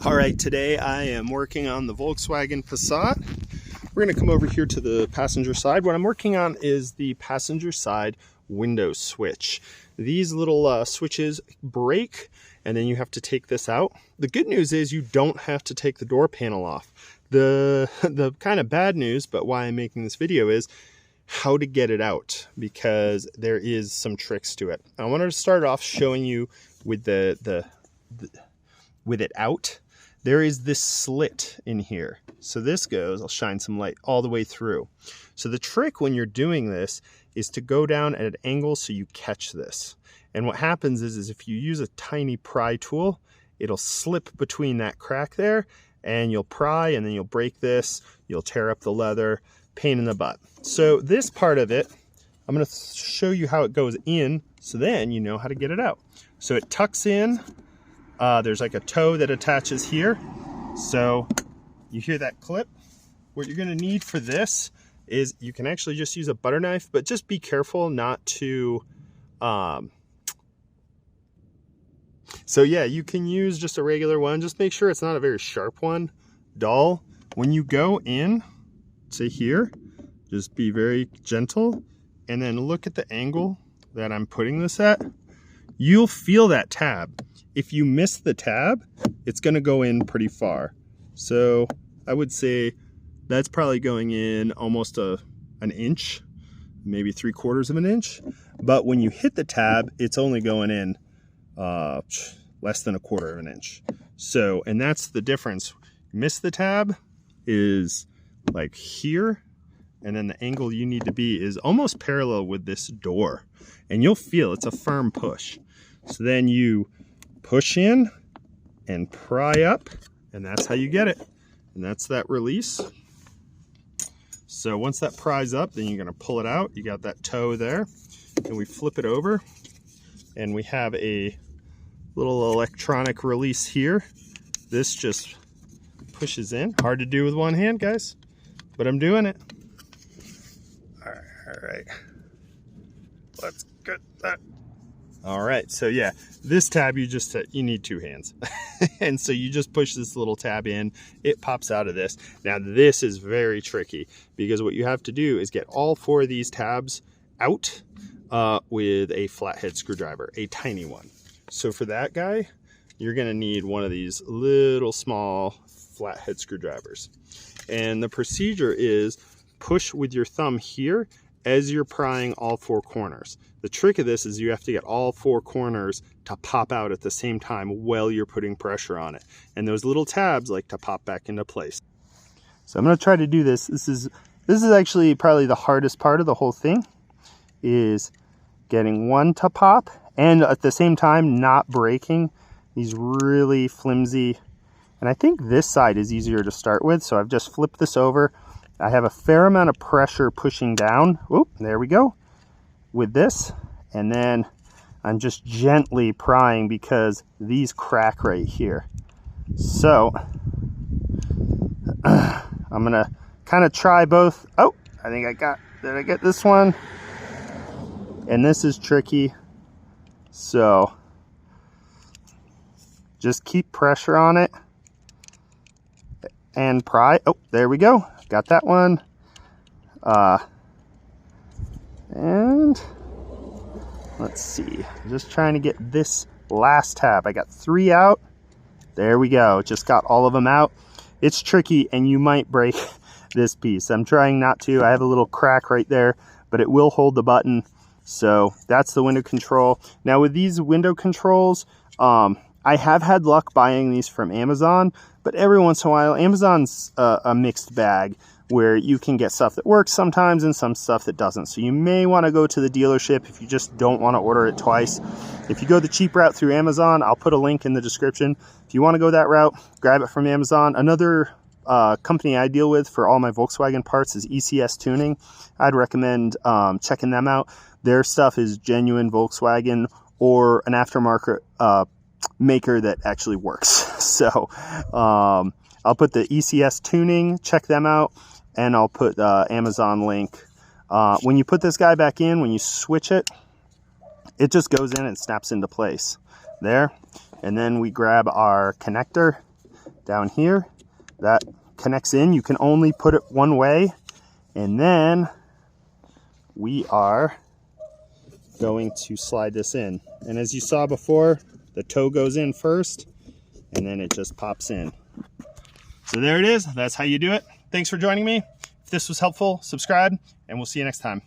All right, today I am working on the Volkswagen Passat. We're going to come over here to the passenger side. What I'm working on is the passenger side window switch. These little switches break, and then you have to take this out. The good news is you don't have to take the door panel off. The kind of bad news, but why I'm making this video, is how to get it out, because there is some tricks to it. I wanted to start off showing you with with it out. There is this slit in here. So this goes, I'll shine some light all the way through. So the trick when you're doing this is to go down at an angle so you catch this. And what happens is if you use a tiny pry tool, it'll slip between that crack there, and you'll pry, and then you'll break this, you'll tear up the leather, pain in the butt. So this part of it, I'm gonna show you how it goes in, so then you know how to get it out. So it tucks in. There's like a toe that attaches here. So you hear that clip. What you're gonna need for this is you can actually just use a butter knife, but just be careful not to, so yeah, you can use just a regular one. Just make sure it's not a very sharp one, dull. When you go in to here, just be very gentle, and then look at the angle that I'm putting this at. You'll feel that tab. If you miss the tab, it's gonna go in pretty far. So I would say that's probably going in almost an inch, maybe 3/4 of an inch. But when you hit the tab, it's only going in less than 1/4 of an inch. So, and that's the difference. Miss the tab is like here, and then the angle you need to be is almost parallel with this door. And you'll feel it's a firm push. So then you push in and pry up, and that's how you get it. And that's that release. So once that pries up, then you're gonna pull it out. You got that toe there, and we flip it over, and we have a little electronic release here. This just pushes in. Hard to do with one hand, guys, but I'm doing it. All right, let's get that. All right, so yeah, this tab you need 2 hands. And so you just push this little tab in, it pops out of this. Now this is very tricky, because what you have to do is get all 4 of these tabs out with a flathead screwdriver, a tiny one. So for that guy, you're gonna need one of these little small flathead screwdrivers. And the procedure is push with your thumb here as you're prying all 4 corners. The trick of this is you have to get all 4 corners to pop out at the same time while you're putting pressure on it. And those little tabs like to pop back into place. So I'm gonna try to do this. This is actually probably the hardest part of the whole thing, is getting one to pop, and at the same time not breaking these really flimsy. And I think this side is easier to start with, so I've just flipped this over. I have a fair amount of pressure pushing down. Oop, there we go. With this, and then I'm just gently prying because these crack right here. So I'm gonna kind of try both. Oh, I think did I get this one? And this is tricky. So just keep pressure on it and pry. Oh, there we go. Got that one. And let's see, just trying to get this last tab. I got 3 out. There we go. Just got all of them out. It's tricky, and you might break this piece. I'm trying not to. I have a little crack right there, but it will hold the button. So that's the window control. Now with these window controls, I have had luck buying these from Amazon, but every once in a while, Amazon's a mixed bag, where you can get stuff that works sometimes and some stuff that doesn't. So you may want to go to the dealership if you just don't want to order it twice. If you go the cheap route through Amazon, I'll put a link in the description. If you want to go that route, grab it from Amazon. Another company I deal with for all my Volkswagen parts is ECS Tuning. I'd recommend checking them out. Their stuff is genuine Volkswagen or an aftermarket maker that actually works. So I'll put the ECS Tuning, check them out, and I'll put the Amazon link. When you put this guy back in, when you switch it, it just goes in and snaps into place there. And then we grab our connector down here. That connects in. You can only put it one way. And then we are going to slide this in. And as you saw before, the toe goes in first and then it just pops in. So there it is. That's how you do it. Thanks for joining me. If this was helpful, subscribe and we'll see you next time.